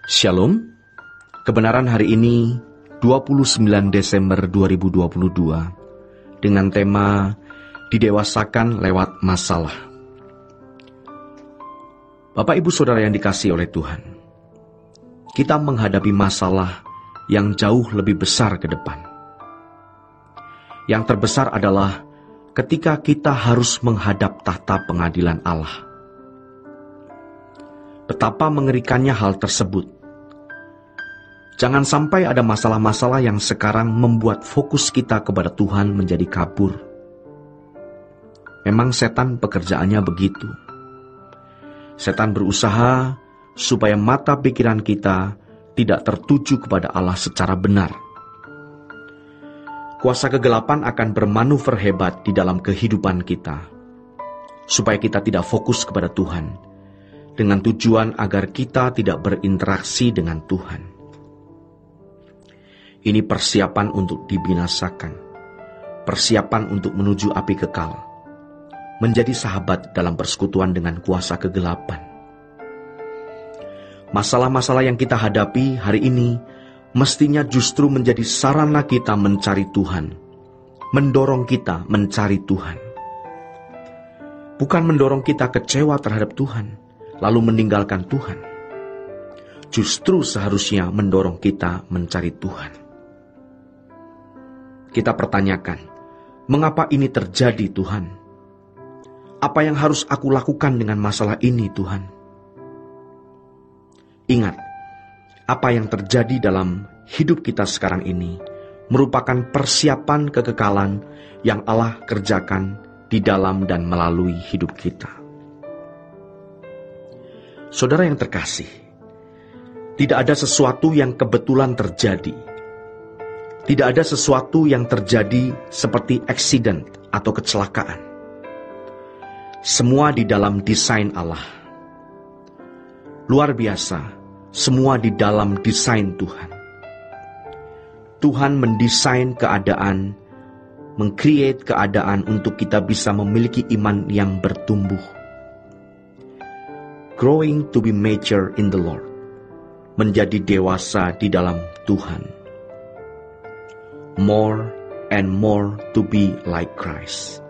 Shalom, kebenaran hari ini 29 Desember 2022 dengan tema Didewasakan lewat masalah. Bapak Ibu Saudara yang dikasihi oleh Tuhan, kita menghadapi masalah yang jauh lebih besar ke depan. Yang terbesar adalah ketika kita harus menghadap tahta pengadilan Allah. Betapa mengerikannya hal tersebut. Jangan sampai ada masalah-masalah yang sekarang membuat fokus kita kepada Tuhan menjadi kabur. Memang setan pekerjaannya begitu. Setan berusaha supaya mata pikiran kita tidak tertuju kepada Allah secara benar. Kuasa kegelapan akan bermanuver hebat di dalam kehidupan kita, supaya kita tidak fokus kepada Tuhan, dengan tujuan agar kita tidak berinteraksi dengan Tuhan. Ini persiapan untuk dibinasakan, persiapan untuk menuju api kekal, menjadi sahabat dalam persekutuan dengan kuasa kegelapan. Masalah-masalah yang kita hadapi hari ini mestinya justru menjadi sarana kita mencari Tuhan, mendorong kita mencari Tuhan. Bukan mendorong kita kecewa terhadap Tuhan, lalu meninggalkan Tuhan. Justru seharusnya mendorong kita mencari Tuhan. Kita pertanyakan, mengapa ini terjadi Tuhan? Apa yang harus aku lakukan dengan masalah ini Tuhan? Ingat, apa yang terjadi dalam hidup kita sekarang ini merupakan persiapan kekekalan yang Allah kerjakan di dalam dan melalui hidup kita. Saudara yang terkasih, tidak ada sesuatu yang kebetulan terjadi. Tidak ada sesuatu yang terjadi seperti accident atau kecelakaan. Semua di dalam desain Allah. Luar biasa, semua di dalam desain Tuhan. Tuhan mendesain keadaan, meng-create keadaan untuk kita bisa memiliki iman yang bertumbuh. Growing to be mature in the Lord. Menjadi dewasa di dalam Tuhan. More and more to be like Christ.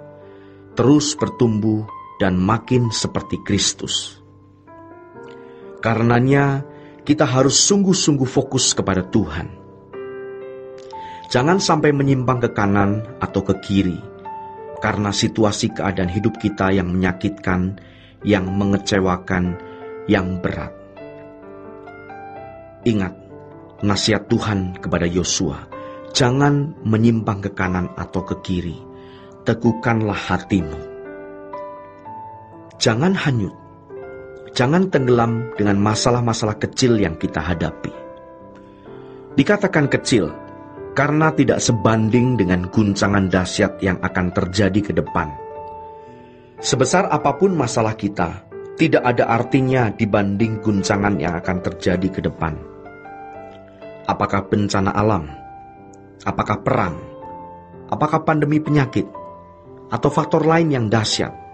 Terus bertumbuh dan makin seperti Kristus. Karenanya kita harus sungguh-sungguh fokus kepada Tuhan. Jangan sampai menyimpang ke kanan atau ke kiri karena situasi keadaan hidup kita yang menyakitkan, yang mengecewakan, yang berat. Ingat nasihat Tuhan kepada Yosua. Jangan menyimpang ke kanan atau ke kiri. Teguhkanlah hatimu. Jangan hanyut. Jangan tenggelam dengan masalah-masalah kecil yang kita hadapi. Dikatakan kecil karena tidak sebanding dengan guncangan dahsyat yang akan terjadi ke depan. Sebesar apapun masalah kita, tidak ada artinya dibanding guncangan yang akan terjadi ke depan. Apakah bencana alam? Apakah perang? Apakah pandemi penyakit? Atau faktor lain yang dahsyat?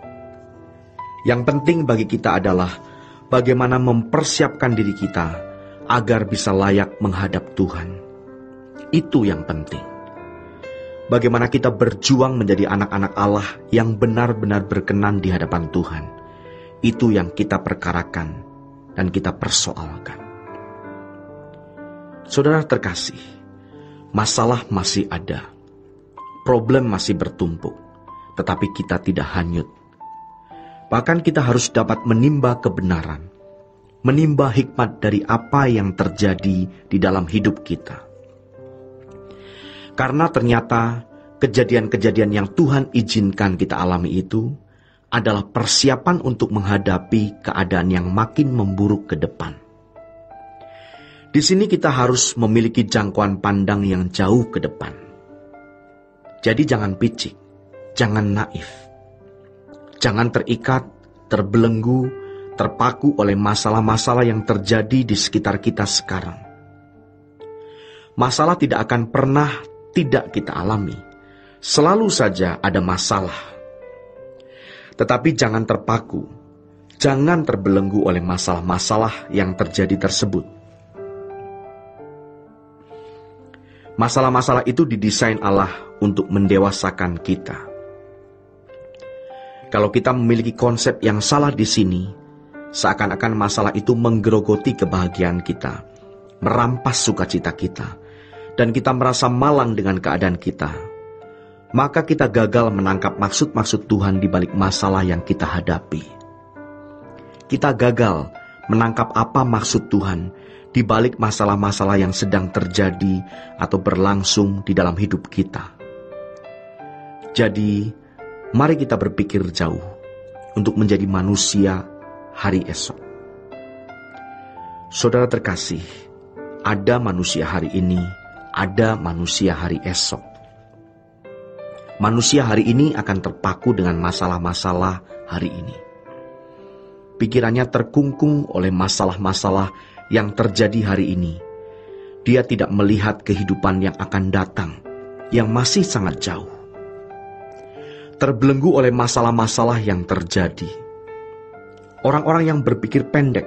Yang penting bagi kita adalah bagaimana mempersiapkan diri kita agar bisa layak menghadap Tuhan. Itu yang penting. Bagaimana kita berjuang menjadi anak-anak Allah yang benar-benar berkenan di hadapan Tuhan. Itu yang kita perkarakan dan kita persoalkan. Saudara terkasih, masalah masih ada, problem masih bertumpuk, tetapi kita tidak hanyut. Bahkan kita harus dapat menimba kebenaran, menimba hikmat dari apa yang terjadi di dalam hidup kita. Karena ternyata kejadian-kejadian yang Tuhan izinkan kita alami itu adalah persiapan untuk menghadapi keadaan yang makin memburuk ke depan. Di sini kita harus memiliki jangkauan pandang yang jauh ke depan. Jadi jangan picik, jangan naif. Jangan terikat, terbelenggu, terpaku oleh masalah-masalah yang terjadi di sekitar kita sekarang. Masalah tidak akan pernah tidak kita alami. Selalu saja ada masalah. Tetapi jangan terpaku, jangan terbelenggu oleh masalah-masalah yang terjadi tersebut. Masalah-masalah itu didesain Allah untuk mendewasakan kita. Kalau kita memiliki konsep yang salah di sini, seakan-akan masalah itu menggerogoti kebahagiaan kita, merampas sukacita kita, dan kita merasa malang dengan keadaan kita, maka kita gagal menangkap maksud-maksud Tuhan di balik masalah yang kita hadapi. Kita gagal menangkap apa maksud Tuhan di balik masalah-masalah yang sedang terjadi atau berlangsung di dalam hidup kita. Jadi, mari kita berpikir jauh untuk menjadi manusia hari esok. Saudara terkasih, ada manusia hari ini, ada manusia hari esok. Manusia hari ini akan terpaku dengan masalah-masalah hari ini. Pikirannya terkungkung oleh masalah-masalah yang terjadi hari ini. Dia tidak melihat kehidupan yang akan datang, yang masih sangat jauh. Terbelenggu oleh masalah-masalah yang terjadi. Orang-orang yang berpikir pendek,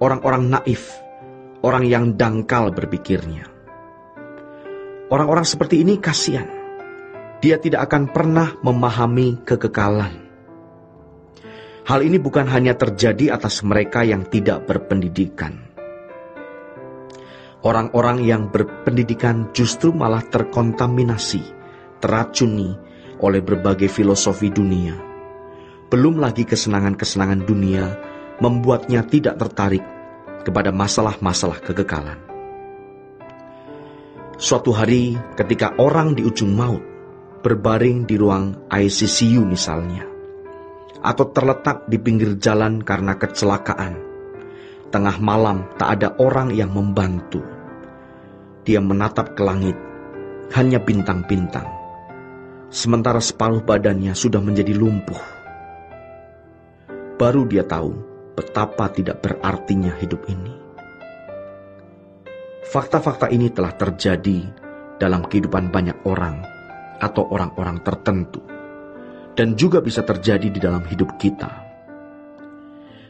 orang-orang naif, orang yang dangkal berpikirnya. Orang-orang seperti ini kasihan. Dia tidak akan pernah memahami kekekalan. Hal ini bukan hanya terjadi atas mereka yang tidak berpendidikan. Orang-orang yang berpendidikan justru malah terkontaminasi, teracuni oleh berbagai filosofi dunia. Belum lagi kesenangan-kesenangan dunia membuatnya tidak tertarik kepada masalah-masalah kekekalan. Suatu hari ketika orang di ujung maut berbaring di ruang ICU misalnya, atau terletak di pinggir jalan karena kecelakaan, tengah malam tak ada orang yang membantu. Dia menatap ke langit, hanya bintang-bintang, sementara separuh badannya sudah menjadi lumpuh. Baru dia tahu betapa tidak berartinya hidup ini. Fakta-fakta ini telah terjadi dalam kehidupan banyak orang atau orang-orang tertentu, dan juga bisa terjadi di dalam hidup kita.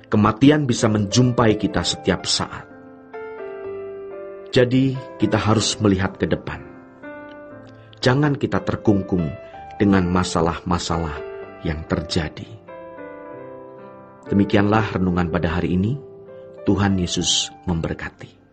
Kematian bisa menjumpai kita setiap saat. Jadi kita harus melihat ke depan. Jangan kita terkungkung dengan masalah-masalah yang terjadi. Demikianlah renungan pada hari ini. Tuhan Yesus memberkati.